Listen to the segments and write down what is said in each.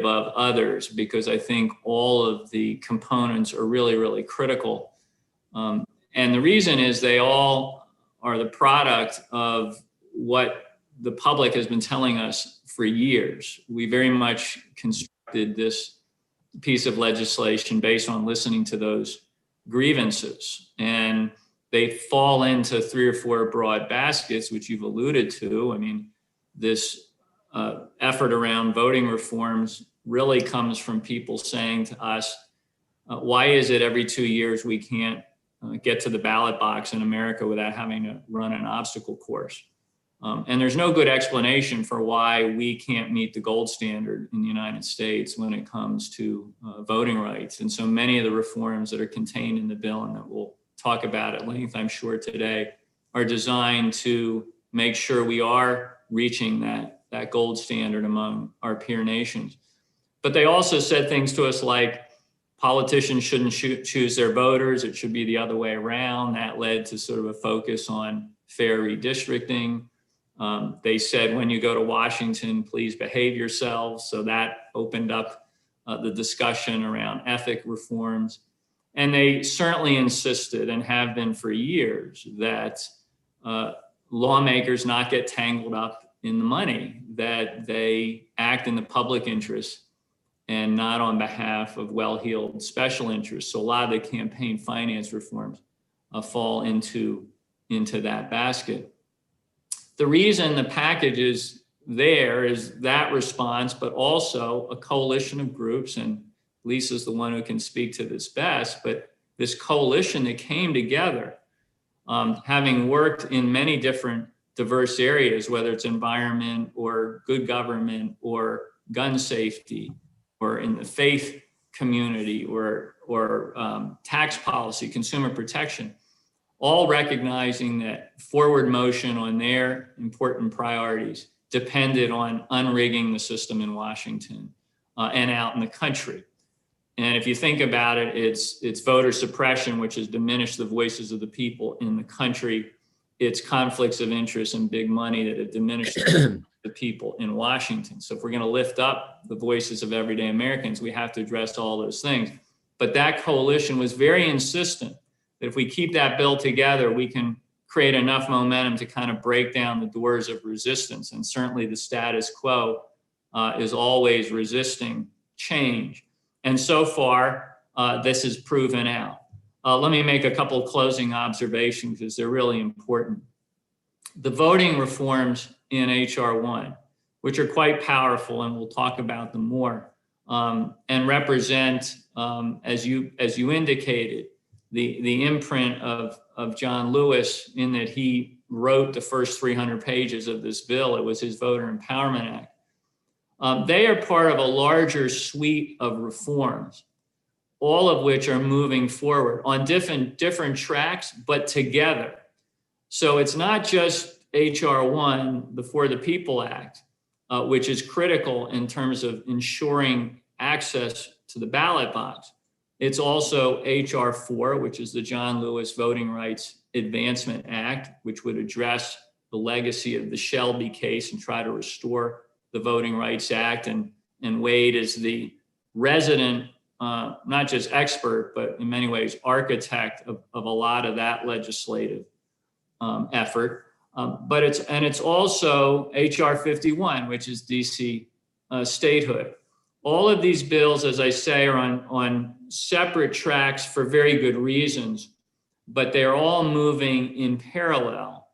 above others, because I think all of the components are really, really critical. And the reason is they all are the product of what the public has been telling us for years. We very much constructed this piece of legislation based on listening to those grievances. And they fall into 3 or 4 broad baskets, which you've alluded to. I mean, this effort around voting reforms really comes from people saying to us, why is it every 2 years we can't get to the ballot box in America without having to run an obstacle course? And there's no good explanation for why we can't meet the gold standard in the United States when it comes to voting rights. And so many of the reforms that are contained in the bill, and that we'll talk about at length, I'm sure, today, are designed to make sure we are reaching that gold standard among our peer nations. But they also said things to us like politicians shouldn't choose their voters. It should be the other way around. That led to sort of a focus on fair redistricting. They said, when you go to Washington, please behave yourselves. So that opened up the discussion around ethic reforms. And they certainly insisted, and have been for years, that lawmakers not get tangled up in the money, that they act in the public interest and not on behalf of well-heeled special interests. So a lot of the campaign finance reforms fall into that basket. The reason the package is there is that response, but also a coalition of groups, and Lisa's the one who can speak to this best, but this coalition that came together, having worked in many different diverse areas, whether it's environment or good government or gun safety or in the faith community or tax policy, consumer protection, all recognizing that forward motion on their important priorities depended on unrigging the system in Washington and out in the country. And if you think about it, it's voter suppression, which has diminished the voices of the people in the country. It's conflicts of interest and big money that have diminished the people in Washington. So if we're going to lift up the voices of everyday Americans, we have to address all those things. But that coalition was very insistent that if we keep that bill together, we can create enough momentum to kind of break down the doors of resistance. And certainly the status quo is always resisting change. And so far, this is proven out. Let me make a couple of closing observations because they're really important. The voting reforms in H.R. 1, which are quite powerful, and we'll talk about them more, and represent, as you indicated, the imprint of John Lewis, in that he wrote the first 300 pages of this bill. It was his Voter Empowerment Act. They are part of a larger suite of reforms, all of which are moving forward on different tracks, but together. So it's not just H.R. 1, the For the People Act, which is critical in terms of ensuring access to the ballot box. It's also H.R. 4, which is the John Lewis Voting Rights Advancement Act, which would address the legacy of the Shelby case and try to restore the Voting Rights Act. And Wade is the resident, not just expert, but in many ways architect of a lot of that legislative effort. But it's also H.R. 51, which is DC statehood. All of these bills, as I say, are on separate tracks for very good reasons, but they're all moving in parallel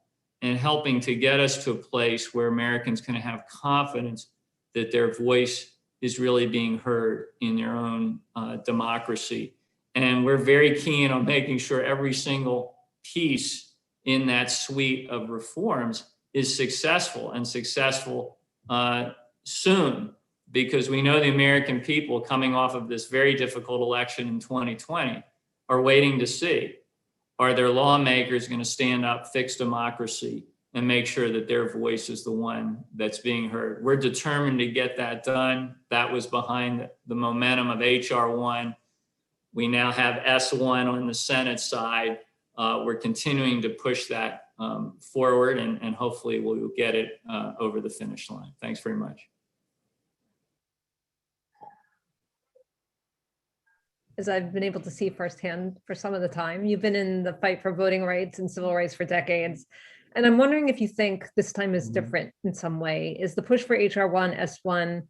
and helping to get us to a place where Americans can have confidence that their voice is really being heard in their own democracy. And we're very keen on making sure every single piece in that suite of reforms is successful, and successful soon, because we know the American people, coming off of this very difficult election in 2020, are waiting to see, are their lawmakers going to stand up, fix democracy, and make sure that their voice is the one that's being heard. We're determined to get that done. That was behind the momentum of H.R. 1. We now have S1 on the Senate side. We're continuing to push that forward, and hopefully we'll get it over the finish line. Thanks very much. as I've been able to see firsthand for some of the time. You've been in the fight for voting rights and civil rights for decades. And I'm wondering if you think this time is different in some way. Is the push for HR1, S1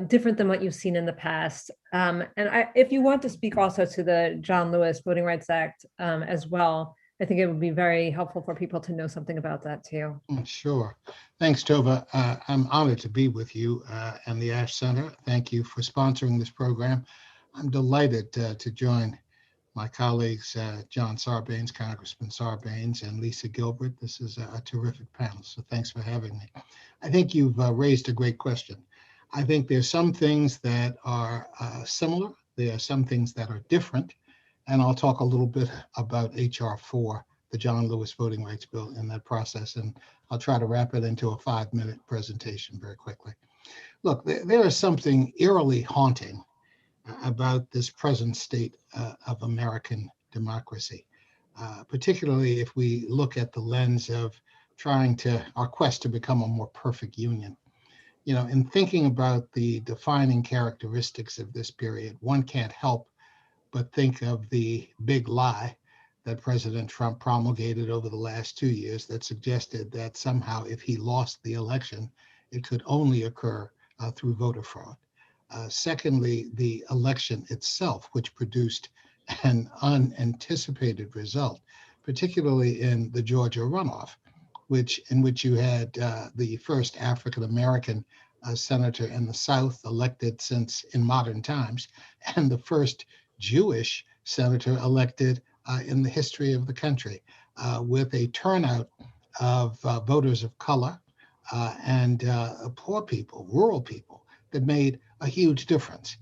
different than what you've seen in the past? If you want to speak also to the John Lewis Voting Rights Act as well, I think it would be very helpful for people to know something about that too. Sure. Thanks, Tova. I'm honored to be with you and the Ash Center. Thank you for sponsoring this program. I'm delighted to join my colleagues, John Sarbanes, Congressman Sarbanes, and Lisa Gilbert. This is a terrific panel, so thanks for having me. I think you've raised a great question. I think there's some things that are similar. There are some things that are different. And I'll talk a little bit about HR 4, the John Lewis Voting Rights Bill, in that process. And I'll try to wrap it into a 5-minute presentation very quickly. Look, there is something eerily haunting about this present state of American democracy, particularly if we look at the lens of our quest to become a more perfect union. You know, in thinking about the defining characteristics of this period, one can't help but think of the big lie that President Trump promulgated over the last 2 years that suggested that somehow if he lost the election, it could only occur through voter fraud. Secondly, the election itself, which produced an unanticipated result, particularly in the Georgia runoff, in which you had the first African-American senator in the South elected since in modern times, and the first Jewish senator elected in the history of the country, with a turnout of voters of color and poor people, rural people, that made a huge difference.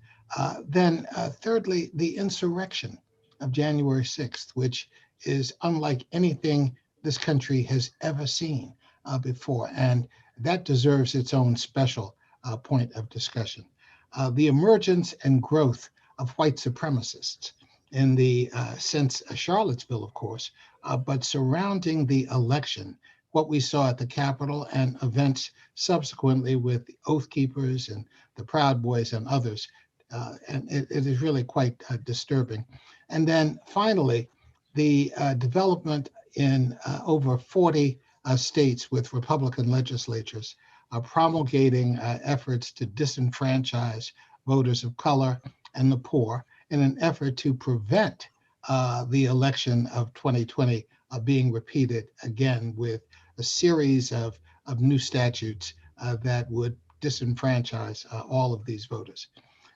Then thirdly, the insurrection of January 6th, which is unlike anything this country has ever seen before, and that deserves its own special point of discussion. The emergence and growth of white supremacists in the since Charlottesville, of course, but surrounding the election, what we saw at the Capitol and events subsequently with the Oath Keepers and the Proud Boys and others, and it is really quite disturbing. And then finally, the development in over 40 states with Republican legislatures promulgating efforts to disenfranchise voters of color and the poor in an effort to prevent the election of 2020 being repeated again with a series of new statutes that would disenfranchise all of these voters.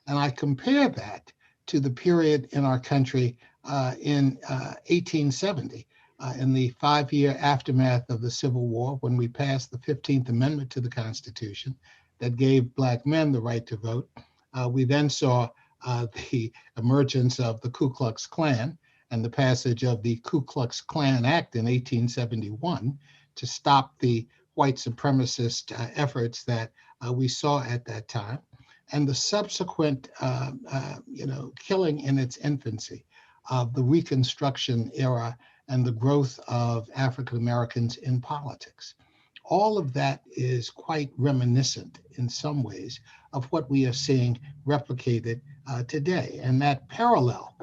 And I compare that to the period in our country in 1870, in the 5-year aftermath of the Civil War, when we passed the 15th Amendment to the Constitution that gave Black men the right to vote. We then saw the emergence of the Ku Klux Klan and the passage of the Ku Klux Klan Act in 1871 to stop the white supremacist efforts that we saw at that time, and the subsequent, killing in its infancy of the Reconstruction era and the growth of African Americans in politics. All of that is quite reminiscent in some ways of what we are seeing replicated today. And that parallel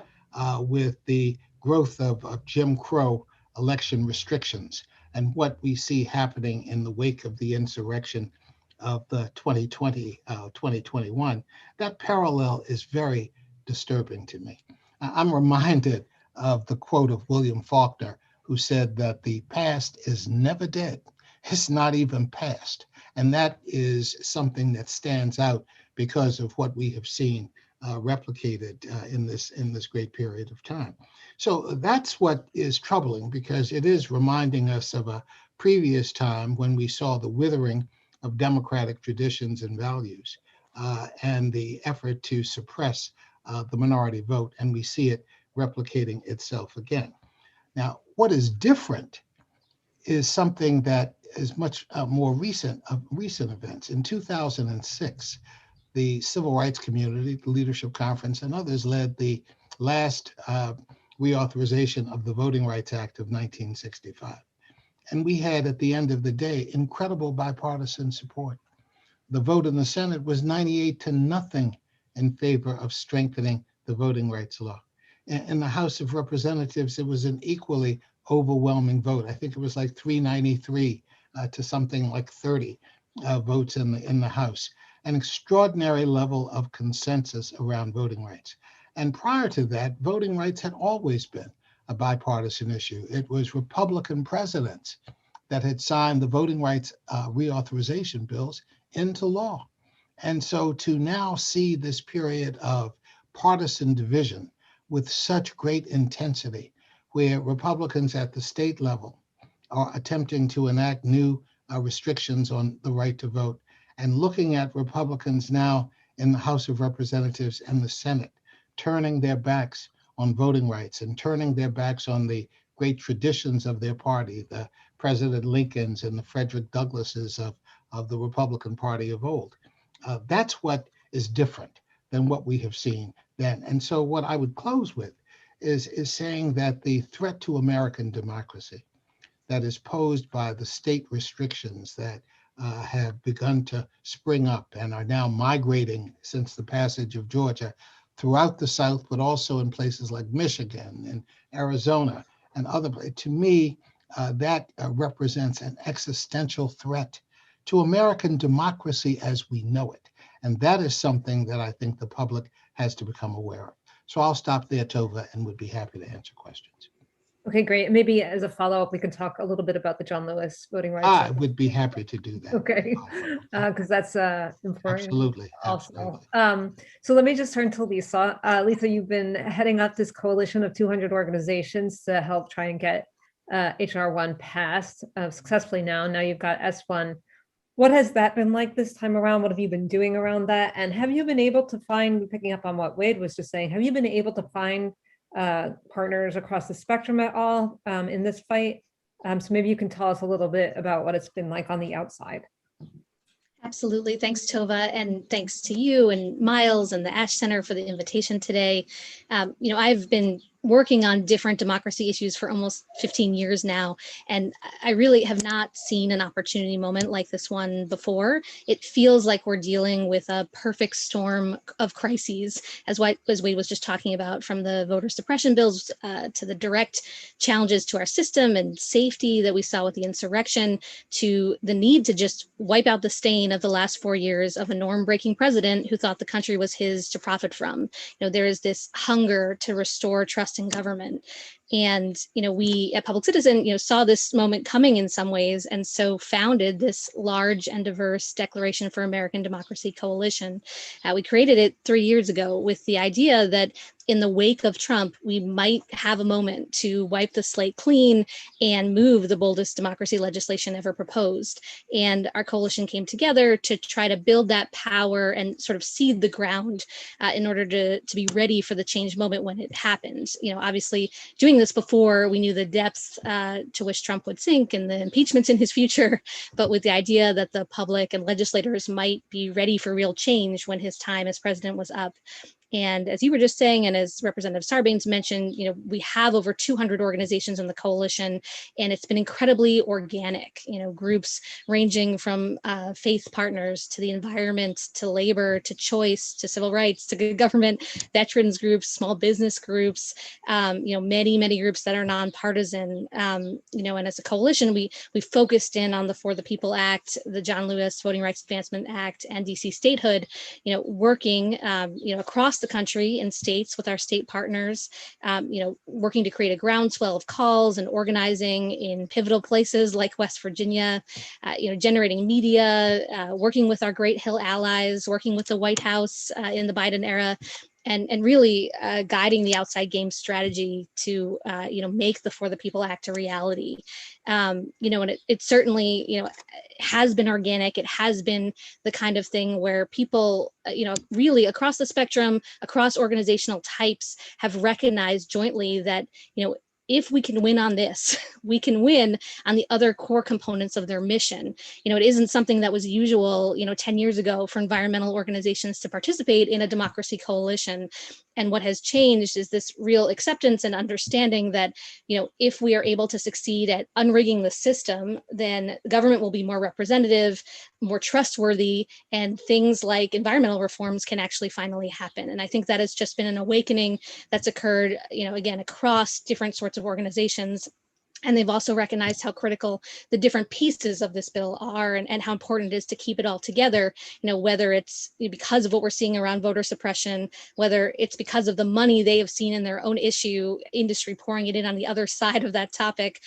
with the growth of Jim Crow election restrictions and what we see happening in the wake of the insurrection of the 2021, that parallel is very disturbing to me. I'm reminded of the quote of William Faulkner, who said that the past is never dead. It's not even past. And that is something that stands out because of what we have seen replicated in this great period of time. So that's what is troubling, because it is reminding us of a previous time when we saw the withering of democratic traditions and values and the effort to suppress the minority vote, and we see it replicating itself again. Now, what is different is something that is much more recent events. In 2006, the civil rights community, the Leadership Conference, and others led the last reauthorization of the Voting Rights Act of 1965. And we had, at the end of the day, incredible bipartisan support. The vote in the Senate was 98-0 in favor of strengthening the voting rights law. In the House of Representatives, it was an equally overwhelming vote. I think it was like 393 to something like 30 votes in the House. An extraordinary level of consensus around voting rights. And prior to that, voting rights had always been a bipartisan issue. It was Republican presidents that had signed the voting rights reauthorization bills into law. And so to now see this period of partisan division with such great intensity, where Republicans at the state level are attempting to enact new restrictions on the right to vote, and looking at Republicans now in the House of Representatives and the Senate turning their backs on voting rights and turning their backs on the great traditions of their party, the President Lincolns and the Frederick Douglasses of the Republican Party of old. That's what is different than what we have seen then. And so what I would close with is saying that the threat to American democracy that is posed by the state restrictions that have begun to spring up and are now migrating since the passage of Georgia throughout the South, but also in places like Michigan and Arizona and other places. To me, that represents an existential threat to American democracy as we know it. And that is something that I think the public has to become aware of. So I'll stop there, Tova, and would be happy to answer questions. Okay, great. And maybe as a follow-up, we can talk a little bit about the John Lewis voting rights. I would be happy to do that. Okay, because that's important. Absolutely. Also. So let me just turn to Lisa. Lisa, you've been heading up this coalition of 200 organizations to help try and get HR1 passed successfully now. Now you've got S1. What has that been like this time around? What have you been doing around that? And have you been able to find, picking up on what Wade was just saying, have you been able to find partners across the spectrum at all in this fight? So maybe you can tell us a little bit about what it's been like on the outside. Absolutely. Thanks, Tova. And thanks to you and Miles and the Ash Center for the invitation today. I've been working on different democracy issues for almost 15 years now, and I really have not seen an opportunity moment like this one before. It feels like we're dealing with a perfect storm of crises, as Wade was just talking about, from the voter suppression bills to the direct challenges to our system and safety that we saw with the insurrection, to the need to just wipe out the stain of the last 4 years of a norm-breaking president who thought the country was his to profit from. There is this hunger to restore trust in government. And, we at Public Citizen, saw this moment coming in some ways, and so founded this large and diverse Declaration for American Democracy Coalition. We created it 3 years ago with the idea that in the wake of Trump, we might have a moment to wipe the slate clean and move the boldest democracy legislation ever proposed. And our coalition came together to try to build that power and sort of seed the ground in order to be ready for the change moment when it happens. Obviously, doing this before we knew the depths to which Trump would sink and the impeachments in his future, but with the idea that the public and legislators might be ready for real change when his time as president was up. And as you were just saying, and as Representative Sarbanes mentioned, we have over 200 organizations in the coalition, and it's been incredibly organic. Groups ranging from faith partners to the environment, to labor, to choice, to civil rights, to good government, veterans groups, small business groups, many groups that are nonpartisan. And as a coalition, we focused in on the For the People Act, the John Lewis Voting Rights Advancement Act, and DC statehood, working, across the country in states with our state partners, working to create a groundswell of calls and organizing in pivotal places like West Virginia, generating media, working with our Great Hill allies, working with the White House in the Biden era, and really guiding the outside game strategy to make the For the People Act a reality. And it certainly has been organic. It has been the kind of thing where people really across the spectrum, across organizational types, have recognized jointly that if we can win on this, we can win on the other core components of their mission. It isn't something that was usual, 10 years ago for environmental organizations to participate in a democracy coalition. And what has changed is this real acceptance and understanding that, if we are able to succeed at unrigging the system, then government will be more representative, more trustworthy, and things like environmental reforms can actually finally happen. And I think that has just been an awakening that's occurred, again, across different sorts of organizations. And they've also recognized how critical the different pieces of this bill are, and how important it is to keep it all together, whether it's because of what we're seeing around voter suppression, whether it's because of the money they have seen in their own issue, industry pouring it in on the other side of that topic,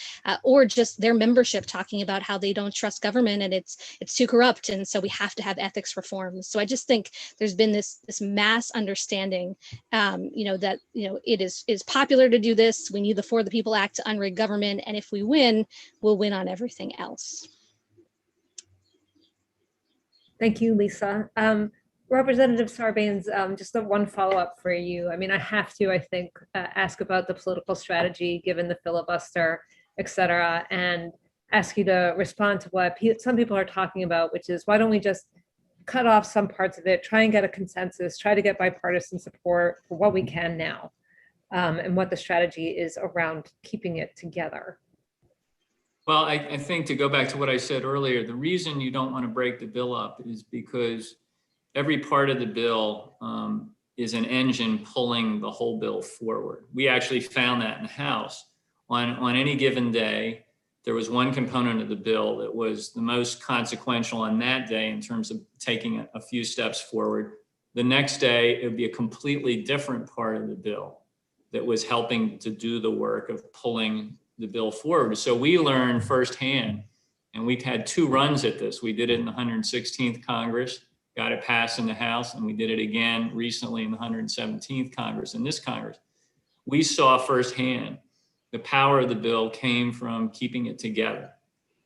or just their membership talking about how they don't trust government and it's too corrupt. And so we have to have ethics reforms. So I just think there's been this mass understanding, that, it is popular to do this. We need the For the People Act to unrig government. And if we win, we'll win on everything else. Thank you, Lisa. Representative Sarbanes, just one follow-up for you. I mean, I have to, I think, ask about the political strategy given the filibuster, et cetera, and ask you to respond to what some people are talking about, which is, why don't we just cut off some parts of it, try and get a consensus, try to get bipartisan support for what we can now, and what the strategy is around keeping it together. Well, I think, to go back to what I said earlier, the reason you don't want to break the bill up is because every part of the bill is an engine pulling the whole bill forward. We actually found that in the House. On any given day, there was one component of the bill that was the most consequential on that day in terms of taking a few steps forward. The next day, it would be a completely different part of the bill that was helping to do the work of pulling the bill forward. So we learned firsthand, and we've had 2 runs at this. We did it in the 116th Congress, got it passed in the House, and we did it again recently in the 117th Congress, in this Congress. We saw firsthand the power of the bill came from keeping it together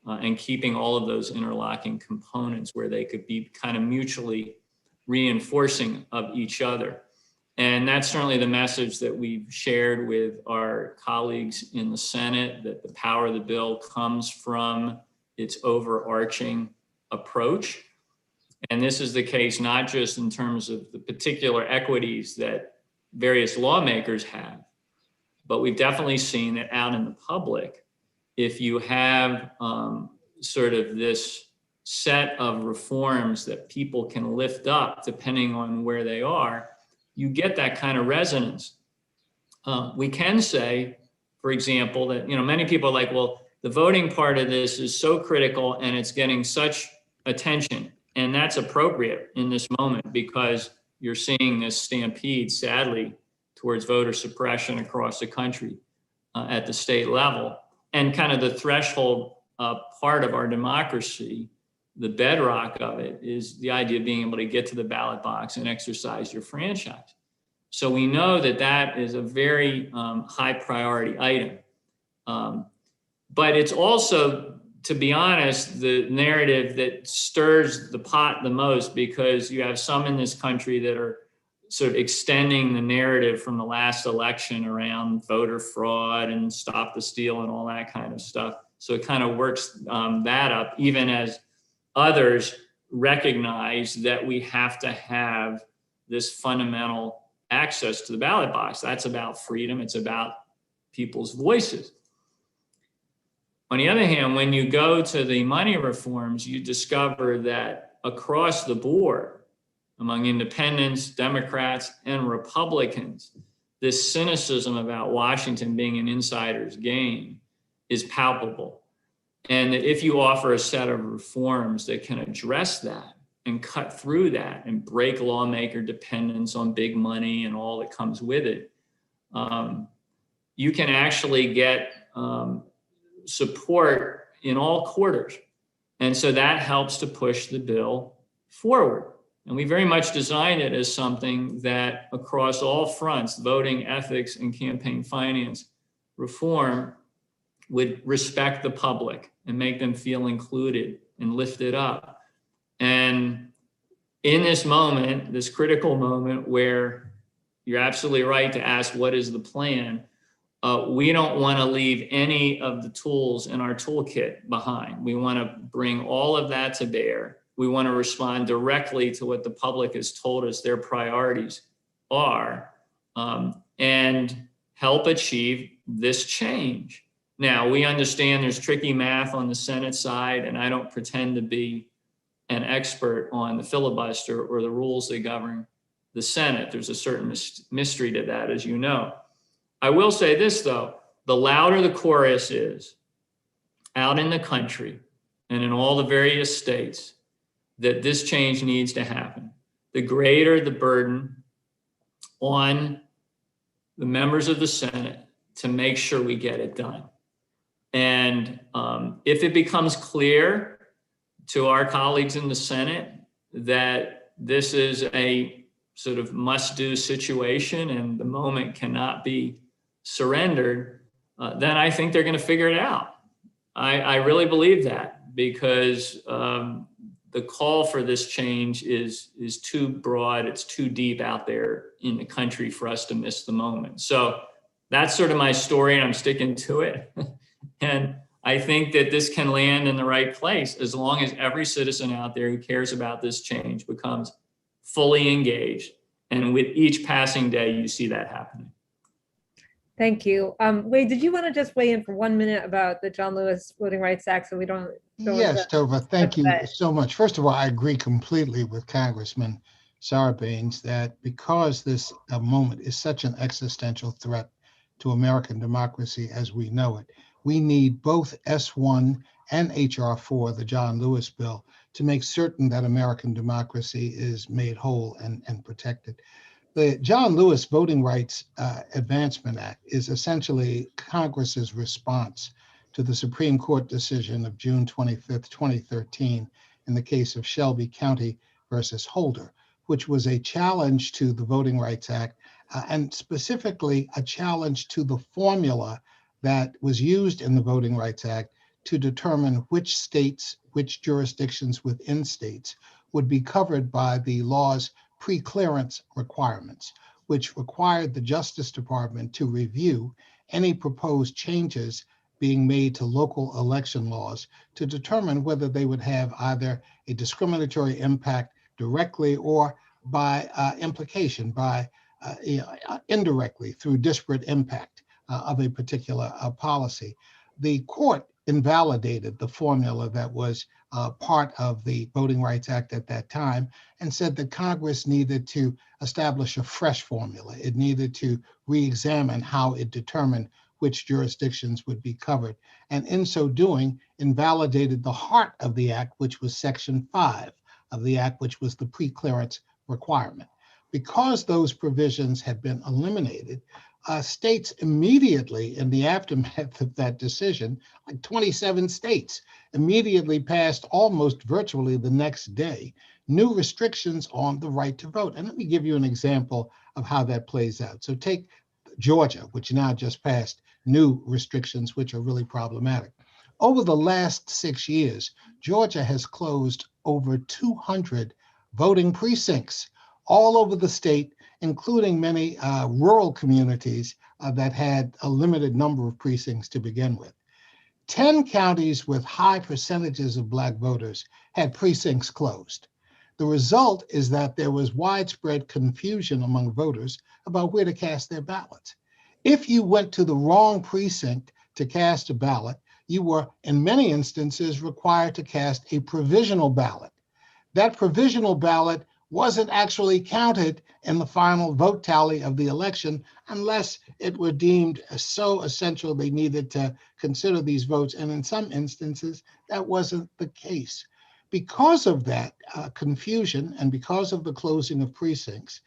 and keeping all of those interlocking components where they could be kind of mutually reinforcing of each other. And that's certainly the message that we've shared with our colleagues in the Senate, that the power of the bill comes from its overarching approach. And this is the case not just in terms of the particular equities that various lawmakers have, but we've definitely seen that out in the public, if you have sort of this set of reforms that people can lift up depending on where they are, you get that kind of resonance. We can say, for example, that many people are like, well, the voting part of this is so critical and it's getting such attention, and that's appropriate in this moment because you're seeing this stampede, sadly, towards voter suppression across the country at the state level, and kind of the threshold part of our democracy. The bedrock of it is the idea of being able to get to the ballot box and exercise your franchise. So we know that that is a very high priority item. But it's also, to be honest, the narrative that stirs the pot the most, because you have some in this country that are sort of extending the narrative from the last election around voter fraud and stop the steal and all that kind of stuff. So it kind of works that up, even as others recognize that we have to have this fundamental access to the ballot box. That's about freedom. It's about people's voices. On the other hand, when you go to the money reforms, you discover that across the board, among independents, Democrats, and Republicans, this cynicism about Washington being an insider's game is palpable. And if you offer a set of reforms that can address that and cut through that and break lawmaker dependence on big money and all that comes with it, you can actually get support in all quarters. And so that helps to push the bill forward. And we very much designed it as something that across all fronts, voting, ethics, and campaign finance reform, would respect the public and make them feel included and lifted up. And in this moment, this critical moment where you're absolutely right to ask, what is the plan? We don't want to leave any of the tools in our toolkit behind. We want to bring all of that to bear. We want to respond directly to what the public has told us their priorities are, and help achieve this change. Now, we understand there's tricky math on the Senate side, and I don't pretend to be an expert on the filibuster or the rules that govern the Senate. There's a certain mystery to that, as you know. I will say this, though, the louder the chorus is out in the country and in all the various states that this change needs to happen, the greater the burden on the members of the Senate to make sure we get it done. And if it becomes clear to our colleagues in the Senate that this is a sort of must-do situation and the moment cannot be surrendered, then I think they're going to figure it out. I really believe that, because the call for this change is too broad, it's too deep out there in the country for us to miss the moment. So that's sort of my story, and I'm sticking to it. And I think that this can land in the right place as long as every citizen out there who cares about this change becomes fully engaged. And with each passing day, you see that happening. Thank you. Wade, did you want to just weigh in for 1 minute about the John Lewis Voting Rights Act so we don't go Yes, into Tova, thank you so much. First of all, I agree completely with Congressman Sarbanes that because this moment is such an existential threat to American democracy as we know it, we need both S1 and HR 4, the John Lewis bill, to make certain that American democracy is made whole and protected. The John Lewis Voting Rights Advancement Act is essentially Congress's response to the Supreme Court decision of June 25th, 2013, in the case of Shelby County versus Holder, which was a challenge to the Voting Rights Act, and specifically a challenge to the formula that was used in the Voting Rights Act to determine which states, which jurisdictions within states would be covered by the law's pre-clearance requirements, which required the Justice Department to review any proposed changes being made to local election laws to determine whether they would have either a discriminatory impact directly or by implication, by indirectly through disparate impact of a particular policy. The court invalidated the formula that was part of the Voting Rights Act at that time and said that Congress needed to establish a fresh formula. It needed to re-examine how it determined which jurisdictions would be covered, and in so doing, invalidated the heart of the act, which was Section 5 of the act, which was the pre-clearance requirement. Because those provisions had been eliminated, states immediately in the aftermath of that decision, like 27 states, immediately passed almost virtually the next day, new restrictions on the right to vote. And let me give you an example of how that plays out. So take Georgia, which now just passed new restrictions, which are really problematic. Over the last 6 years, Georgia has closed over 200 voting precincts all over the state, including many rural communities that had a limited number of precincts to begin with. 10 counties with high percentages of Black voters had precincts closed. The result is that there was widespread confusion among voters about where to cast their ballots. If you went to the wrong precinct to cast a ballot, you were, in many instances, required to cast a provisional ballot. That provisional ballot wasn't actually counted in the final vote tally of the election unless it were deemed so essential they needed to consider these votes. And in some instances, that wasn't the case. Because of that confusion and because of the closing of precincts,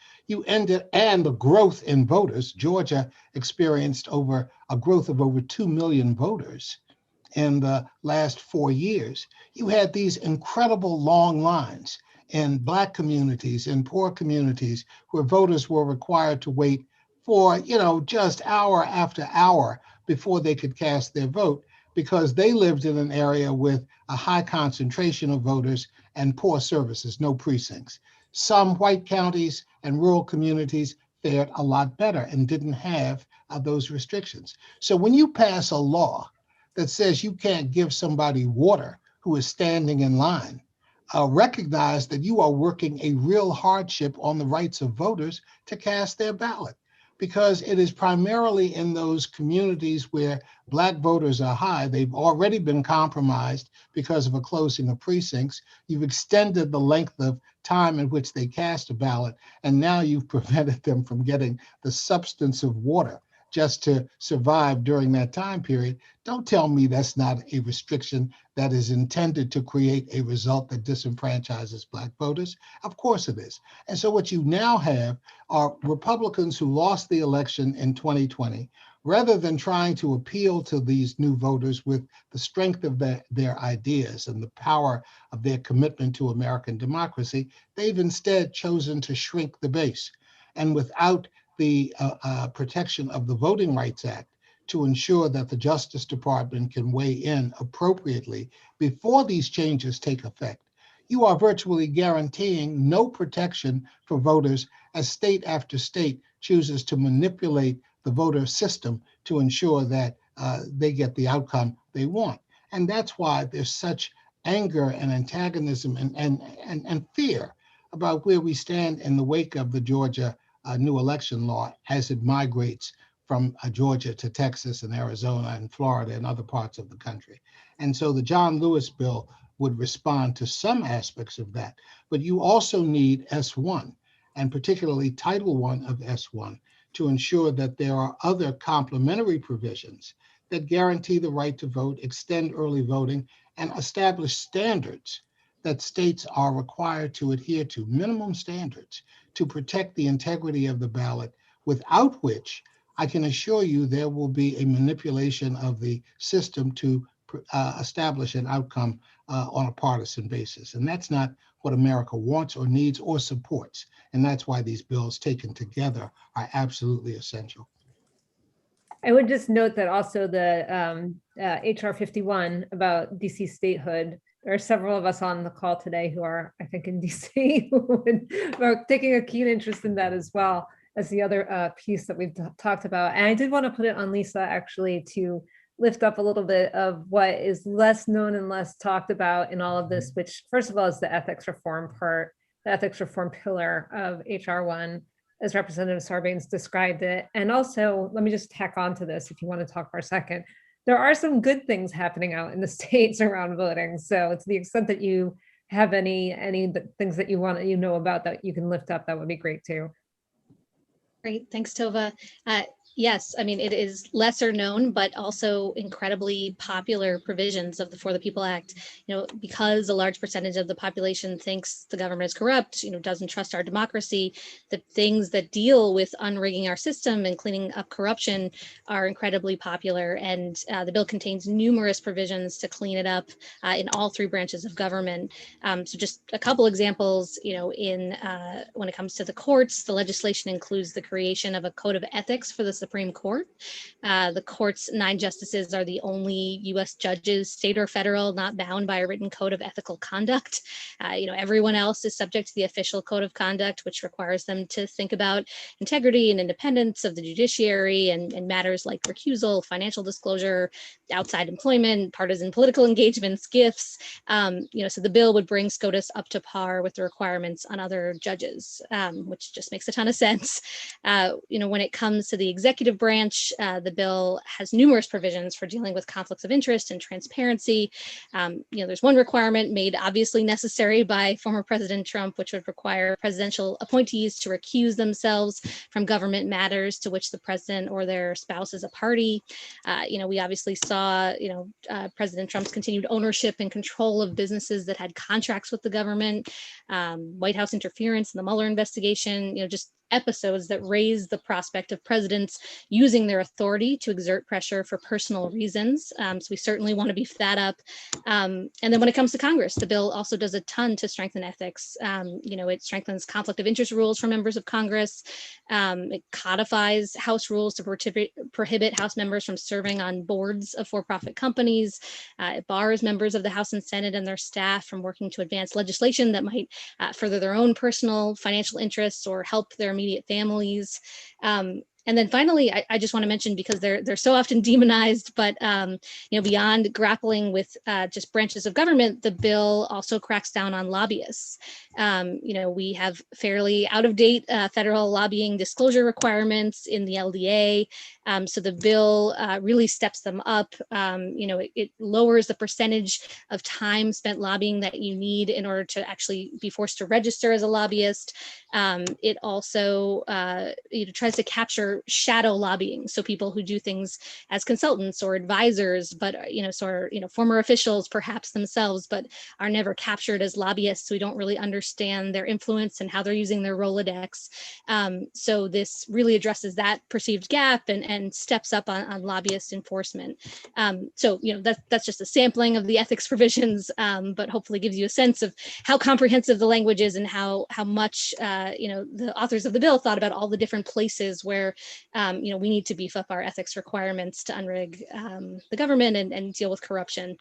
and the growth in voters, Georgia experienced a growth of over 2 million voters in the last 4 years. You had these incredible long lines in Black communities, in poor communities, where voters were required to wait for, just hour after hour before they could cast their vote, because they lived in an area with a high concentration of voters and poor services, no precincts. Some white counties and rural communities fared a lot better and didn't have those restrictions. So when you pass a law that says you can't give somebody water who is standing in line, recognize that you are working a real hardship on the rights of voters to cast their ballot. because it is primarily in those communities where Black voters are high. They've already been compromised because of a closing of precincts. You've extended the length of time in which they cast a ballot, and now you've prevented them from getting the substance of water just to survive during that time period. Don't tell me that's not a restriction that is intended to create a result that disenfranchises Black voters. Of course it is. And so what you now have are Republicans who lost the election in 2020. Rather than trying to appeal to these new voters with the strength of their ideas and the power of their commitment to American democracy, they've instead chosen to shrink the base. And without the protection of the Voting Rights Act to ensure that the Justice Department can weigh in appropriately before these changes take effect, you are virtually guaranteeing no protection for voters as state after state chooses to manipulate the voter system to ensure that they get the outcome they want. And that's why there's such anger and antagonism and fear about where we stand in the wake of the Georgia new election law as it migrates from Georgia to Texas and Arizona and Florida and other parts of the country. And so the John Lewis bill would respond to some aspects of that. But you also need S1, and particularly Title I of S1, to ensure that there are other complementary provisions that guarantee the right to vote, extend early voting, and establish standards that states are required to adhere to, minimum standards, to protect the integrity of the ballot, without which I can assure you there will be a manipulation of the system to establish an outcome on a partisan basis. And that's not what America wants or needs or supports. And that's why these bills taken together are absolutely essential. I would just note that also the HR 51 about DC statehood, there are several of us on the call today who are, I think, in DC, who are taking a keen interest in that as well as the other piece that we've talked about. And I did want to put it on Lisa, actually, to lift up a little bit of what is less known and less talked about in all of this, which first of all is the ethics reform part, the ethics reform pillar of HR 1, as Representative Sarbanes described it. And also, let me just tack on to this if you want to talk for a second. There are some good things happening out in the states around voting. So to the extent that you have any things that you want to know about that you can lift up, that would be great too. Great, thanks, Tova. Yes, I mean, it is lesser known, but also incredibly popular provisions of the For the People Act, because a large percentage of the population thinks the government is corrupt, doesn't trust our democracy. The things that deal with unrigging our system and cleaning up corruption are incredibly popular. And the bill contains numerous provisions to clean it up in all three branches of government. So just a couple examples, when it comes to the courts, the legislation includes the creation of a code of ethics for the Supreme Court. The court's 9 justices are the only U.S. judges, state or federal, not bound by a written code of ethical conduct. Everyone else is subject to the official code of conduct, which requires them to think about integrity and independence of the judiciary and matters like recusal, financial disclosure, outside employment, partisan political engagements, gifts. So the bill would bring SCOTUS up to par with the requirements on other judges, which just makes a ton of sense. When it comes to the executive branch, the bill has numerous provisions for dealing with conflicts of interest and transparency. There's one requirement made obviously necessary by former President Trump, which would require presidential appointees to recuse themselves from government matters to which the president or their spouse is a party. We obviously saw, President Trump's continued ownership and control of businesses that had contracts with the government, White House interference in the Mueller investigation, just episodes that raise the prospect of presidents using their authority to exert pressure for personal reasons. So we certainly want to beef that up. And then when it comes to Congress, the bill also does a ton to strengthen ethics. It strengthens conflict of interest rules for members of Congress. It codifies House rules to prohibit House members from serving on boards of for-profit companies. It bars members of the House and Senate and their staff from working to advance legislation that might further their own personal financial interests or help their immediate families. And then finally, I just want to mention, because they're so often demonized, but beyond grappling with just branches of government, the bill also cracks down on lobbyists. We have fairly out of date federal lobbying disclosure requirements in the LDA. So the bill really steps them up. It lowers the percentage of time spent lobbying that you need in order to actually be forced to register as a lobbyist. It also tries to capture shadow lobbying, so people who do things as consultants or advisors, but former officials perhaps themselves, but are never captured as lobbyists. We don't really understand their influence and how they're using their Rolodex. So this really addresses that perceived gap and steps up on lobbyist enforcement. That's just a sampling of the ethics provisions, but hopefully gives you a sense of how comprehensive the language is and how much the authors of the bill thought about all the different places where we need to beef up our ethics requirements to unrig the government and deal with corruption.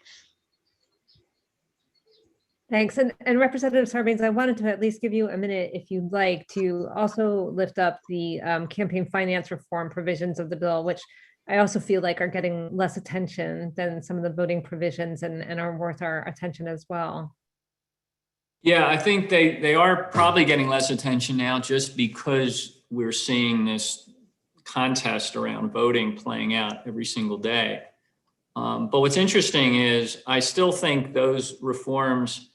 Thanks. And Representative Sarbanes, I wanted to at least give you a minute, if you'd like, to also lift up the campaign finance reform provisions of the bill, which I also feel like are getting less attention than some of the voting provisions and are worth our attention as well. Yeah, I think they are probably getting less attention now just because we're seeing this contest around voting playing out every single day. But what's interesting is I still think those reforms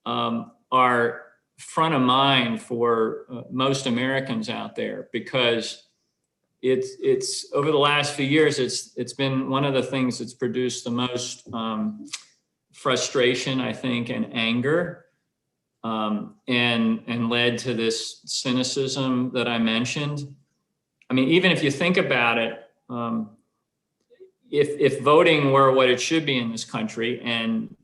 are front of mind for most Americans out there, because it's over the last few years, it's been one of the things that's produced the most frustration, I think, and anger, and led to this cynicism that I mentioned. I mean, even if you think about it, if voting were what it should be in this country, and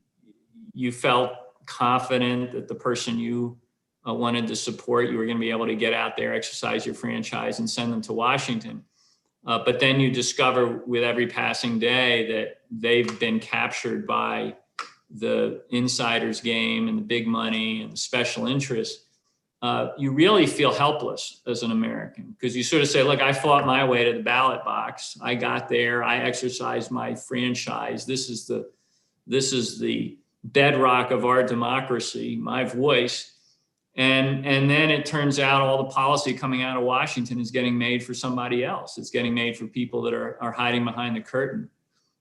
you felt confident that the person you wanted to support, you were going to be able to get out there, exercise your franchise, and send them to Washington. But then you discover with every passing day that they've been captured by the insiders game and the big money and the special interests. You really feel helpless as an American, because you sort of say, look, I fought my way to the ballot box. I got there. I exercised my franchise. This is the bedrock of our democracy, my voice. And then it turns out all the policy coming out of Washington is getting made for somebody else. It's getting made for people that are hiding behind the curtain.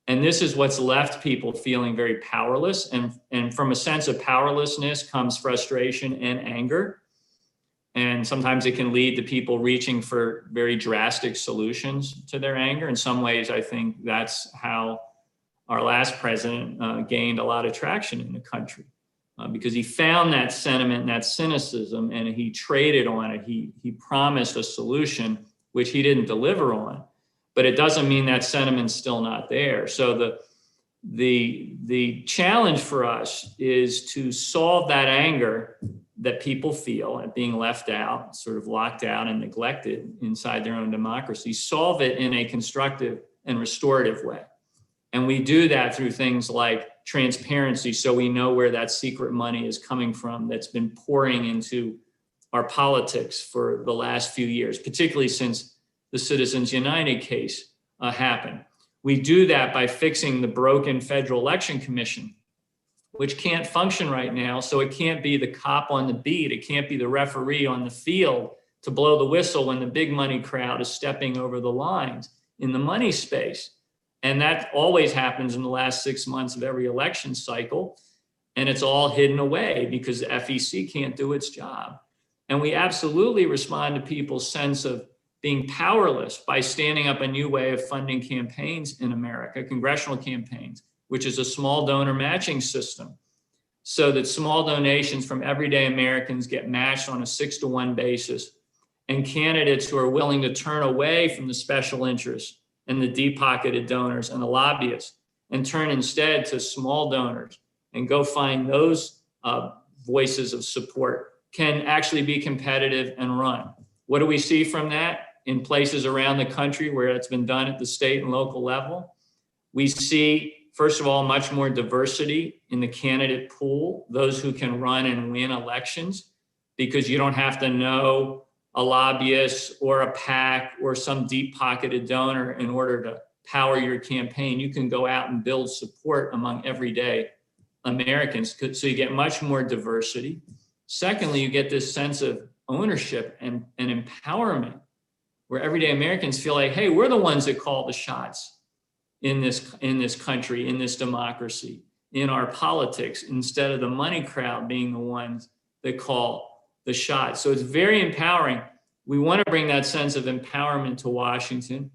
And this is what's left people feeling very powerless. And from a sense of powerlessness comes frustration and anger. And sometimes it can lead to people reaching for very drastic solutions to their anger. In some ways, I think that's how our last president gained a lot of traction in the country, because he found that sentiment and that cynicism, and he traded on it. He promised a solution, which he didn't deliver on. But it doesn't mean that sentiment's still not there. So the challenge for us is to solve that anger that people feel at being left out, sort of locked out and neglected inside their own democracy, solve it in a constructive and restorative way. And we do that through things like transparency, so we know where that secret money is coming from that's been pouring into our politics for the last few years, particularly since the Citizens United case happened. We do that by fixing the broken Federal Election Commission, which can't function right now. So it can't be the cop on the beat. It can't be the referee on the field to blow the whistle when the big money crowd is stepping over the lines in the money space. And that always happens in the last 6 months of every election cycle. And it's all hidden away because the FEC can't do its job. And we absolutely respond to people's sense of being powerless by standing up a new way of funding campaigns in America, congressional campaigns, which is a small donor matching system, so that small donations from everyday Americans get matched on a 6-to-1 basis. And candidates who are willing to turn away from the special interests and the deep-pocketed donors and the lobbyists and turn instead to small donors and go find those voices of support can actually be competitive and run. What do we see from that in places around the country where it's been done at the state and local level? We see, first of all, much more diversity in the candidate pool, those who can run and win elections, because you don't have to know a lobbyist or a PAC or some deep-pocketed donor in order to power your campaign. You can go out and build support among everyday Americans, so you get much more diversity. Secondly, you get this sense of ownership and empowerment, where everyday Americans feel like, hey, we're the ones that call the shots in this country, in this democracy, in our politics, instead of the money crowd being the ones that call the shots. So it's very empowering. We want to bring that sense of empowerment to Washington.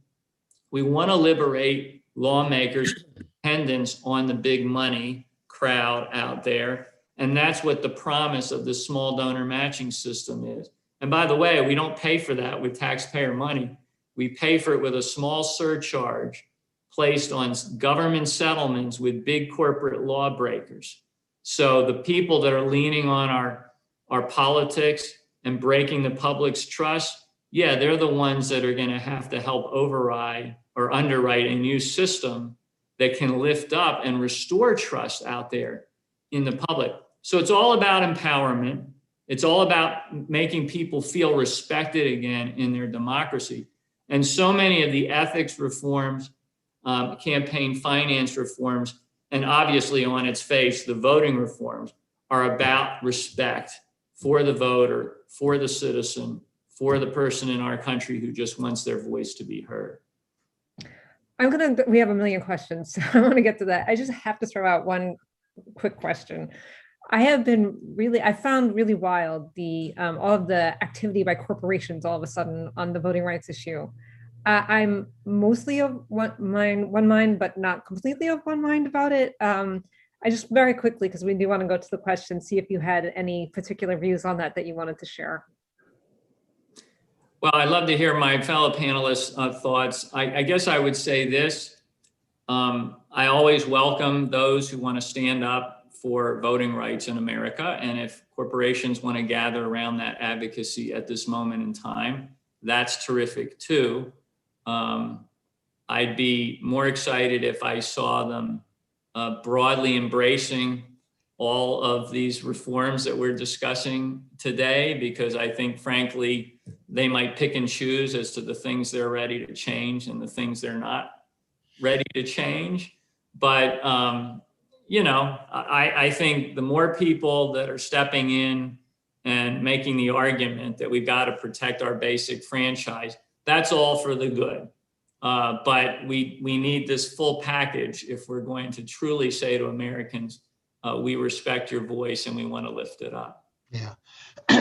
We want to liberate lawmakers' dependence on the big money crowd out there. And that's what the promise of the small donor matching system is. And by the way, we don't pay for that with taxpayer money. We pay for it with a small surcharge placed on government settlements with big corporate lawbreakers. So the people that are leaning on our politics and breaking the public's trust, yeah, they're the ones that are going to have to help override or underwrite a new system that can lift up and restore trust out there in the public. So it's all about empowerment. It's all about making people feel respected again in their democracy. And so many of the ethics reforms, campaign finance reforms, and obviously on its face, the voting reforms are about respect for the voter, for the citizen, for the person in our country who just wants their voice to be heard. We have a million questions, so I want to get to that. I just have to throw out one quick question. I found really wild all of the activity by corporations all of a sudden on the voting rights issue. I'm mostly of one mind, but not completely of one mind about it. I just very quickly, because we do want to go to the question, see if you had any particular views on that you wanted to share. Well, I'd love to hear my fellow panelists' thoughts. I guess I would say this. I always welcome those who want to stand up for voting rights in America. And if corporations want to gather around that advocacy at this moment in time, that's terrific too. I'd be more excited if I saw them broadly embracing all of these reforms that we're discussing today, because I think, frankly, they might pick and choose as to the things they're ready to change and the things they're not ready to change. But, I think the more people that are stepping in and making the argument that we've got to protect our basic franchise, that's all for the good. But we need this full package if we're going to truly say to Americans, we respect your voice and we want to lift it up. Yeah,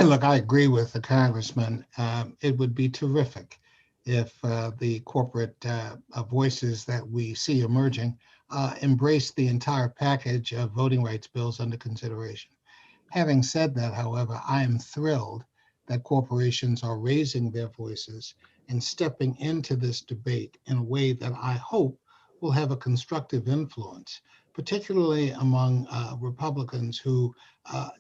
look, I agree with the congressman. It would be terrific if the corporate voices that we see emerging embrace the entire package of voting rights bills under consideration. Having said that, however, I am thrilled that corporations are raising their voices and stepping into this debate in a way that I hope will have a constructive influence, particularly among Republicans who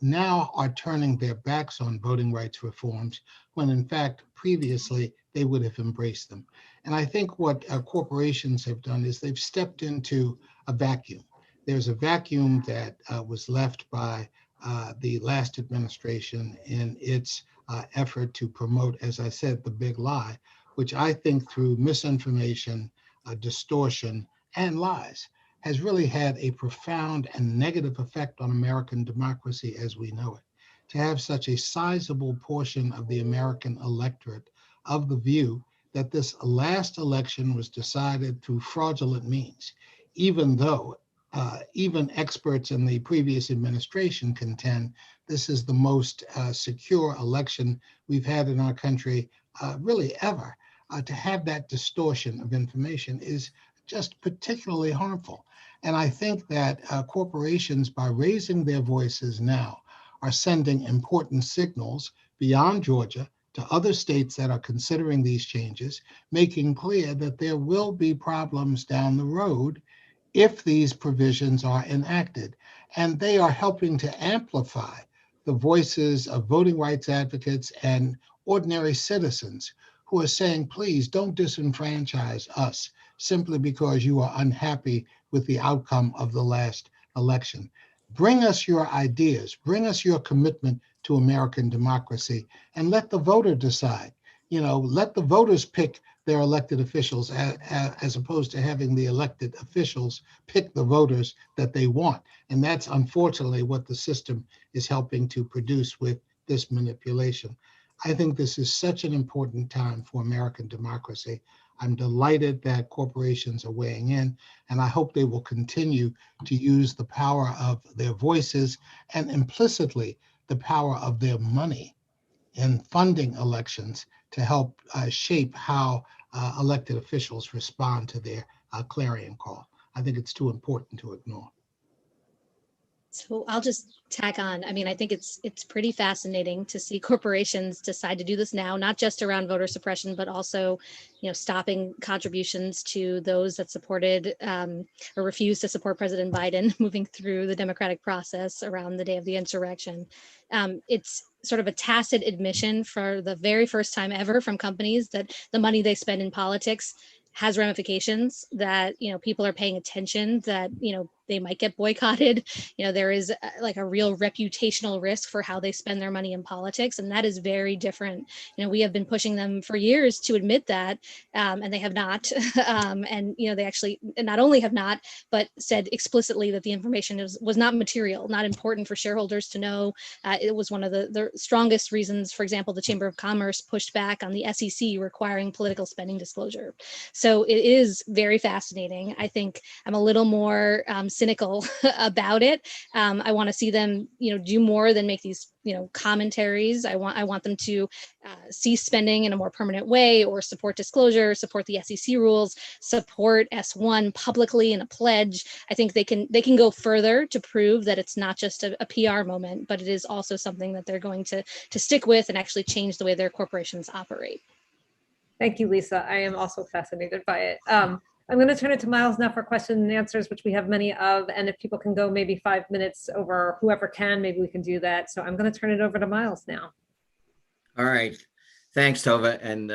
now are turning their backs on voting rights reforms when in fact previously they would have embraced them. And I think what corporations have done is they've stepped into a vacuum. There's a vacuum that was left by the last administration in its effort to promote, as I said, the big lie, which I think through misinformation, distortion, and lies has really had a profound and negative effect on American democracy as we know it. To have such a sizable portion of the American electorate of the view that this last election was decided through fraudulent means, even though even experts in the previous administration contend this is the most secure election we've had in our country really ever. To have that distortion of information is just particularly harmful. And I think that corporations, by raising their voices now, are sending important signals beyond Georgia to other states that are considering these changes, making clear that there will be problems down the road if these provisions are enacted. And they are helping to amplify the voices of voting rights advocates and ordinary citizens who are saying, please don't disenfranchise us simply because you are unhappy with the outcome of the last election. Bring us your ideas, bring us your commitment to American democracy, and let the voter decide. Let the voters pick their elected officials as opposed to having the elected officials pick the voters that they want. And that's unfortunately what the system is helping to produce with this manipulation. I think this is such an important time for American democracy. I'm delighted that corporations are weighing in, and I hope they will continue to use the power of their voices and implicitly the power of their money in funding elections to help shape how elected officials respond to their clarion call. I think it's too important to ignore. So I'll just tack on. I mean, I think it's pretty fascinating to see corporations decide to do this now, not just around voter suppression, but also, stopping contributions to those that supported or refused to support President Biden moving through the democratic process around the day of the insurrection. It's sort of a tacit admission for the very first time ever from companies that the money they spend in politics has ramifications, that people are paying attention, that they might get boycotted. There is like a real reputational risk for how they spend their money in politics, and that is very different. We have been pushing them for years to admit that, and they have not. And they actually not only have not, but said explicitly that the information was not material, not important for shareholders to know. It was one of the strongest reasons, for example, the Chamber of Commerce pushed back on the SEC requiring political spending disclosure. So it is very fascinating. I think I'm a little more cynical about it. I want to see them, do more than make these, commentaries. I want them to cease spending in a more permanent way, or support disclosure, support the SEC rules, support S1 publicly in a pledge. I think they can go further to prove that it's not just a PR moment, but it is also something that they're going to stick with and actually change the way their corporations operate. Thank you, Lisa. I am also fascinated by it. I'm going to turn it to Miles now for questions and answers, which we have many of. And if people can go maybe 5 minutes over, whoever can, maybe we can do that. So I'm going to turn it over to Miles now. All right. Thanks, Tova. And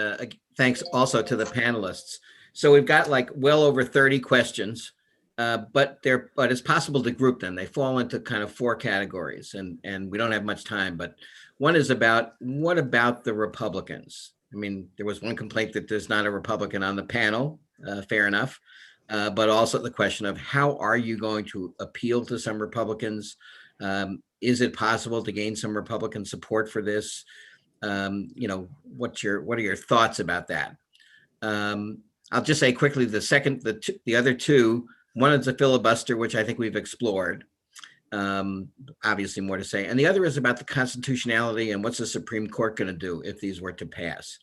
thanks also to the panelists. So we've got like well over 30 questions, but it's possible to group them. They fall into kind of 4 categories, and we don't have much time. But one is about, what about the Republicans? I mean, there was one complaint that there's not a Republican on the panel. Fair enough. But also the question of, how are you going to appeal to some Republicans? Is it possible to gain some Republican support for this? What are your thoughts about that? I'll just say quickly, the other two, one is a filibuster, which I think we've explored. Obviously more to say. And the other is about the constitutionality and what's the Supreme Court going to do if these were to pass.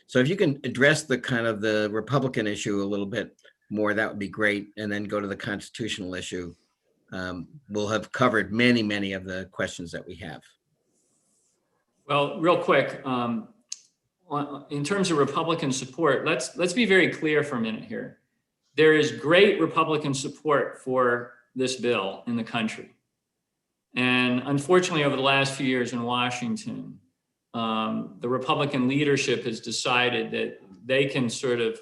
So if you can address the kind of the Republican issue a little bit more, that would be great. And then go to the constitutional issue. We'll have covered many, many of the questions that we have. Well, real quick, in terms of Republican support, let's be very clear for a minute here. There is great Republican support for this bill in the country. And unfortunately, over the last few years in Washington, the Republican leadership has decided that they can sort of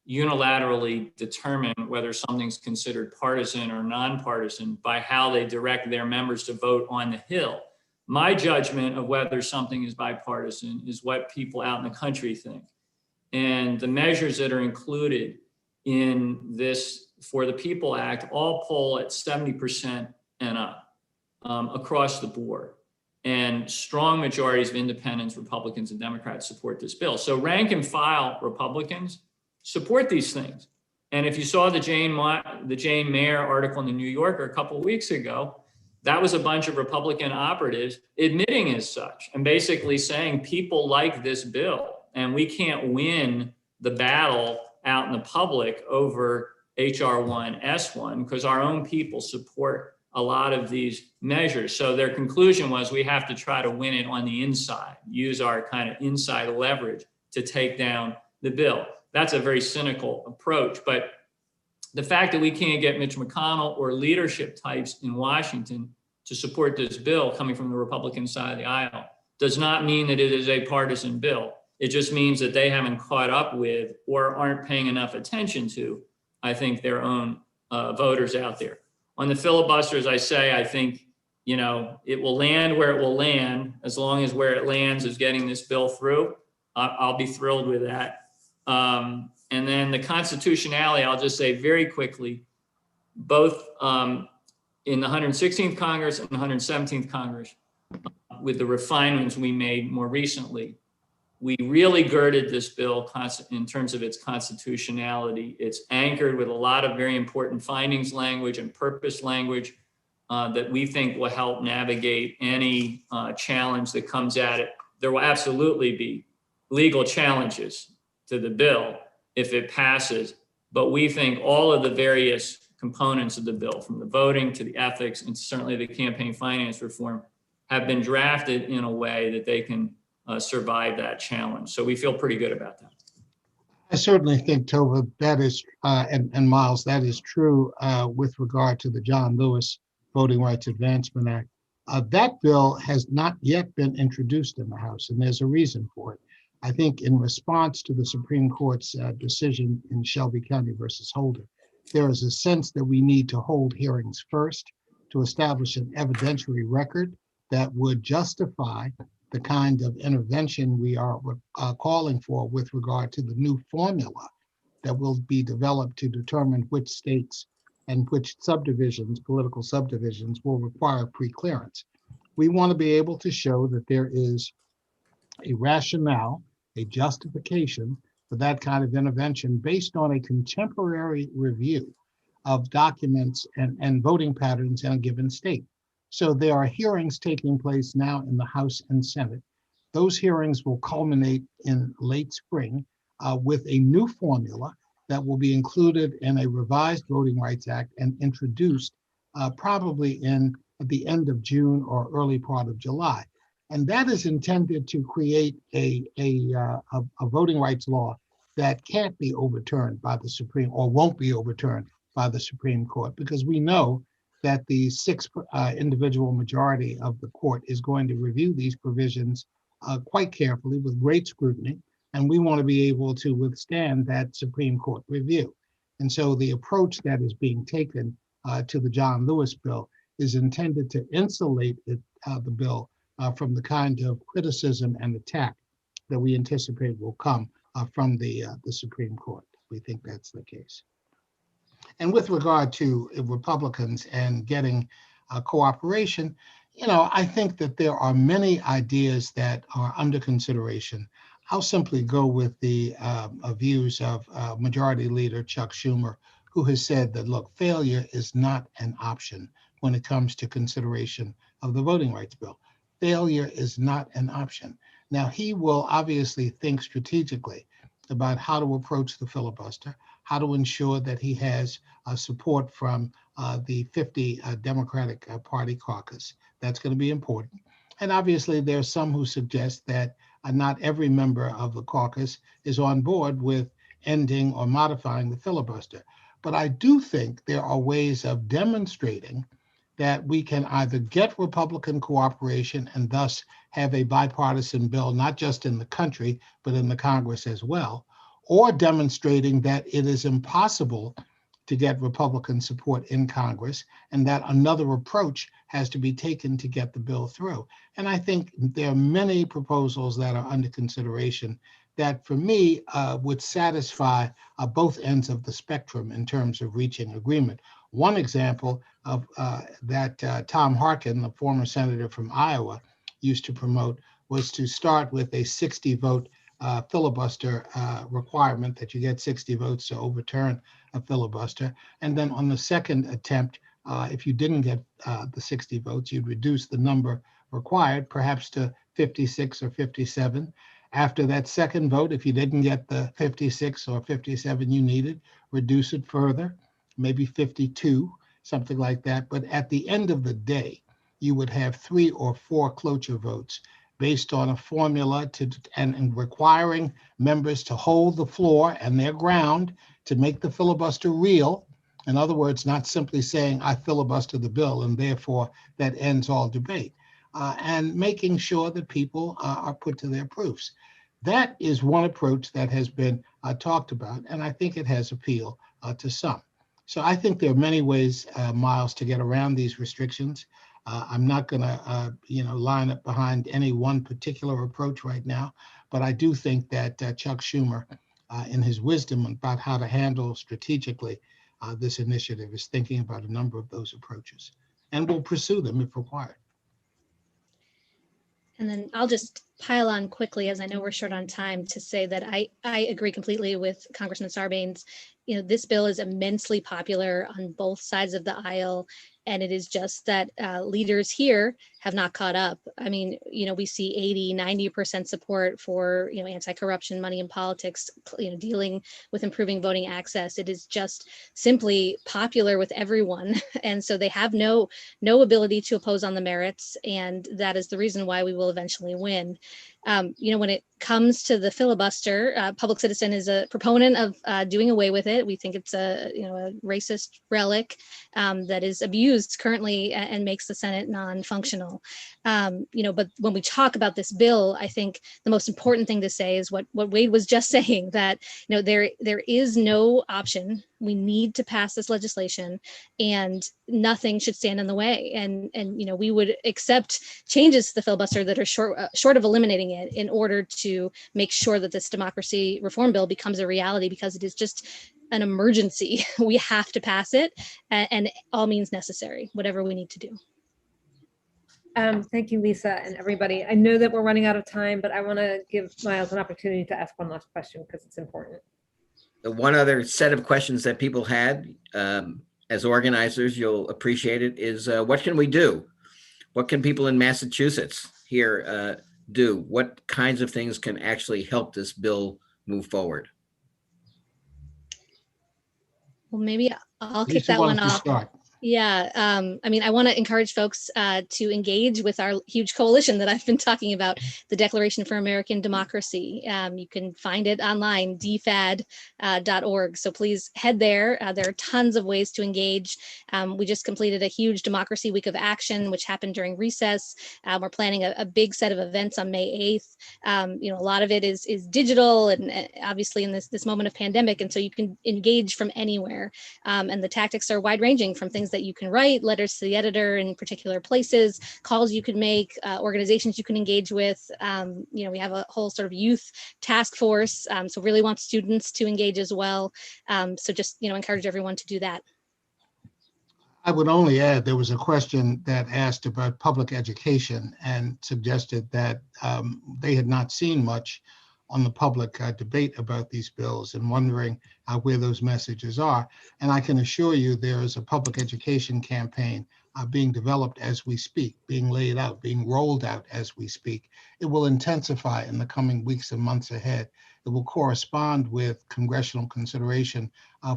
unilaterally determine whether something's considered partisan or nonpartisan by how they direct their members to vote on the Hill. My judgment of whether something is bipartisan is what people out in the country think. And the measures that are included in this For the People Act all poll at 70% and up across the board. And strong majorities of independents, Republicans, and Democrats support this bill. So rank and file Republicans support these things. And if you saw the Jane Mayer article in the New Yorker a couple of weeks ago, that was a bunch of Republican operatives admitting as such and basically saying people like this bill, and we can't win the battle out in the public over HR 1, S1, because our own people support a lot of these measures. So their conclusion was, we have to try to win it on the inside, use our kind of inside leverage to take down the bill. That's a very cynical approach. But the fact that we can't get Mitch McConnell or leadership types in Washington to support this bill coming from the Republican side of the aisle does not mean that it is a partisan bill. It just means that they haven't caught up with or aren't paying enough attention to, I think, their own voters out there. On the filibuster, as I say, I think it will land where it will land, as long as where it lands is getting this bill through. I'll be thrilled with that. And then the constitutionality, I'll just say very quickly, both in the 116th Congress and the 117th Congress, with the refinements we made more recently, we really girded this bill in terms of its constitutionality. It's anchored with a lot of very important findings language and purpose language that we think will help navigate any challenge that comes at it. There will absolutely be legal challenges to the bill if it passes, but we think all of the various components of the bill, from the voting to the ethics and certainly the campaign finance reform, have been drafted in a way that they can survive that challenge. So we feel pretty good about that. I certainly think, Tova, that is, and Miles, that is true with regard to the John Lewis Voting Rights Advancement Act. That bill has not yet been introduced in the House, and there's a reason for it. I think in response to the Supreme Court's decision in Shelby County versus Holder, there is a sense that we need to hold hearings first to establish an evidentiary record that would justify the kind of intervention we are calling for with regard to the new formula that will be developed to determine which states and which subdivisions, political subdivisions, will require preclearance. We want to be able to show that there is a rationale, a justification for that kind of intervention based on a contemporary review of documents and voting patterns in a given state. So there are hearings taking place now in the House and Senate. Those hearings will culminate in late spring with a new formula that will be included in a revised Voting Rights Act and introduced probably at the end of June or early part of July. And that is intended to create a voting rights law that can't be overturned by the Supreme, or won't be overturned by the Supreme Court, because we know that the individual majority of the court is going to review these provisions quite carefully with great scrutiny, and we want to be able to withstand that Supreme Court review. And so the approach that is being taken to the John Lewis bill is intended to insulate the bill from the kind of criticism and attack that we anticipate will come from the Supreme Court. We think that's the case. And with regard to Republicans and getting cooperation, I think that there are many ideas that are under consideration. I'll simply go with the views of Majority Leader Chuck Schumer, who has said that, look, failure is not an option when it comes to consideration of the voting rights bill. Failure is not an option. Now, he will obviously think strategically about how to approach the filibuster, how to ensure that he has support from the 50 Democratic Party caucus. That's going to be important. And obviously, there are some who suggest that not every member of the caucus is on board with ending or modifying the filibuster. But I do think there are ways of demonstrating that we can either get Republican cooperation and thus have a bipartisan bill, not just in the country, but in the Congress as well, or demonstrating that it is impossible to get Republican support in Congress and that another approach has to be taken to get the bill through. And I think there are many proposals that are under consideration that, for me, would satisfy both ends of the spectrum in terms of reaching agreement. One example of that Tom Harkin, the former senator from Iowa, used to promote was to start with a 60-vote filibuster requirement, that you get 60 votes to overturn a filibuster. And then on the second attempt, if you didn't get the 60 votes, you'd reduce the number required, perhaps to 56 or 57. After that second vote, if you didn't get the 56 or 57 you needed, reduce it further, maybe 52, something like that. But at the end of the day, you would have 3 or 4 cloture votes based on a formula and requiring members to hold the floor and their ground to make the filibuster real. In other words, not simply saying, I filibuster the bill and therefore that ends all debate, and making sure that people are put to their proofs. That is one approach that has been talked about, and I think it has appeal to some. So I think there are many ways, Miles, to get around these restrictions. I'm not going to, line up behind any one particular approach right now, but I do think that Chuck Schumer, in his wisdom about how to handle strategically this initiative, is thinking about a number of those approaches and will pursue them if required. And then I'll just pile on quickly, as I know we're short on time, to say that I agree completely with Congressman Sarbanes. This bill is immensely popular on both sides of the aisle, and it is just that leaders here have not caught up. I mean, we see 80–90% support for, anti-corruption, money in politics, dealing with improving voting access. It is just simply popular with everyone. And so they have no ability to oppose on the merits. And that is the reason why we will eventually win. When it comes to the filibuster, Public Citizen is a proponent of doing away with it. We think it's a racist relic that is abused currently and makes the Senate non-functional. But when we talk about this bill, I think the most important thing to say is what Wade was just saying, that there is no option. We need to pass this legislation, and nothing should stand in the way. And we would accept changes to the filibuster that are short of eliminating it in order to make sure that this democracy reform bill becomes a reality, because it is just an emergency. We have to pass it, and all means necessary, whatever we need to do. Thank you, Lisa, and everybody. I know that we're running out of time, but I want to give Miles an opportunity to ask one last question because it's important. The one other set of questions that people had, as organizers, you'll appreciate it, is what can we do? What can people in Massachusetts here do? What kinds of things can actually help this bill move forward? Well, maybe I'll kick that one off. Yeah, I want to encourage folks to engage with our huge coalition that I've been talking about, the Declaration for American Democracy. You can find it online, dfad.org. So please head there. There are tons of ways to engage. We just completed a huge Democracy Week of Action, which happened during recess. We're planning a big set of events on May 8th. A lot of it is digital, and obviously in this moment of pandemic, and so you can engage from anywhere. And the tactics are wide ranging, from things that you can write, letters to the editor in particular places, calls you can make, organizations you can engage with. We have a whole sort of youth task force, so really want students to engage as well. So just, encourage everyone to do that. I would only add, there was a question that asked about public education and suggested that they had not seen much on the public debate about these bills, and wondering where those messages are. And I can assure you there is a public education campaign being developed as we speak, being laid out, being rolled out as we speak. It will intensify in the coming weeks and months ahead. It will correspond with congressional consideration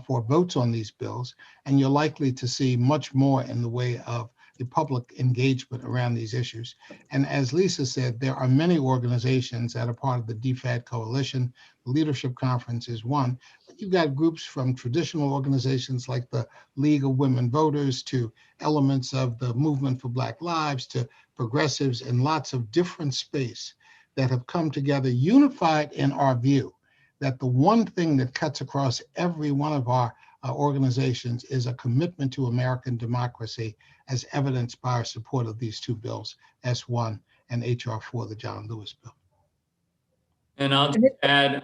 for votes on these bills, and you're likely to see much more in the way of the public engagement around these issues. And as Lisa said, there are many organizations that are part of the DFAD coalition. The Leadership Conference is one, but you've got groups from traditional organizations like the League of Women Voters, to elements of the Movement for Black Lives, to progressives in lots of different space that have come together, unified in our view that the one thing that cuts across every one of our organizations is a commitment to American democracy, as evidenced by our support of these two bills, S1 and HR 4, the John Lewis bill. And I'll just add,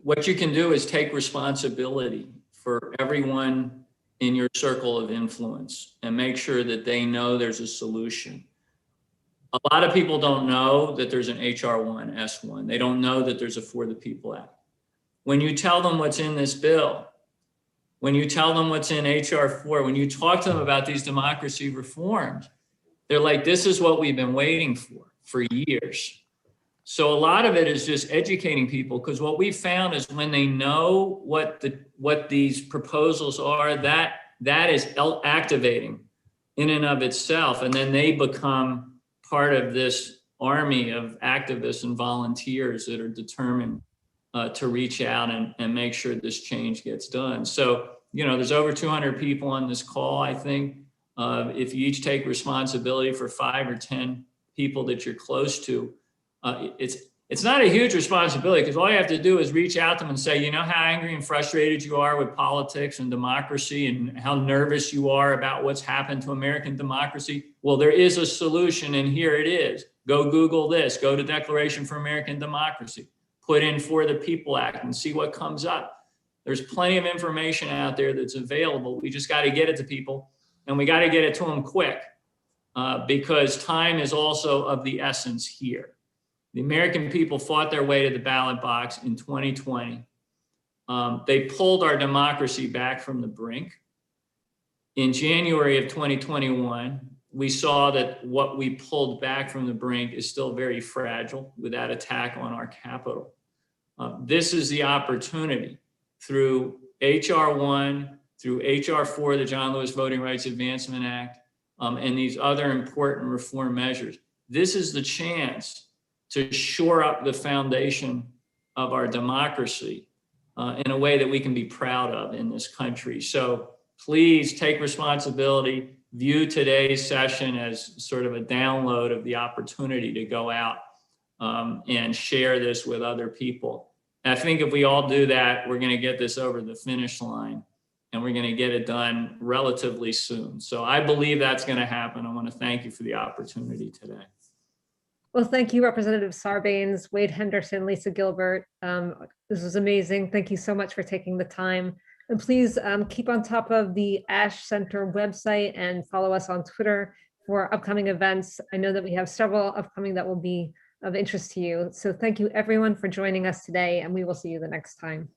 what you can do is take responsibility for everyone in your circle of influence and make sure that they know there's a solution. A lot of people don't know that there's an HR1, S1. They don't know that there's a For the People Act. When you tell them what's in this bill, when you tell them what's in HR 4, when you talk to them about these democracy reforms, they're like, this is what we've been waiting for years. So a lot of it is just educating people, because what we found is when they know what these proposals are, that is activating in and of itself. And then they become part of this army of activists and volunteers that are determined to reach out and make sure this change gets done. So, there's over 200 people on this call. I think if you each take responsibility for 5 or 10 people that you're close to, it's not a huge responsibility, because all you have to do is reach out to them and say, how angry and frustrated you are with politics and democracy, and how nervous you are about what's happened to American democracy. Well, there is a solution, and here it is. Go Google this, go to Declaration for American Democracy, put in For the People Act and see what comes up. There's plenty of information out there that's available. We just got to get it to people, and we got to get it to them quick because time is also of the essence here. The American people fought their way to the ballot box in 2020. They pulled our democracy back from the brink. In January of 2021, we saw that what we pulled back from the brink is still very fragile with that attack on our Capitol. This is the opportunity through HR 1, through HR 4, the John Lewis Voting Rights Advancement Act, and these other important reform measures. This is the chance to shore up the foundation of our democracy in a way that we can be proud of in this country. So please take responsibility, view today's session as sort of a download of the opportunity to go out and share this with other people. And I think if we all do that, we're going to get this over the finish line, and we're going to get it done relatively soon. So I believe that's going to happen. I want to thank you for the opportunity today. Well, thank you, Representative Sarbanes, Wade Henderson, Lisa Gilbert. This was amazing. Thank you so much for taking the time. And please keep on top of the Ash Center website and follow us on Twitter for upcoming events. I know that we have several upcoming that will be of interest to you. So thank you everyone for joining us today, and we will see you the next time.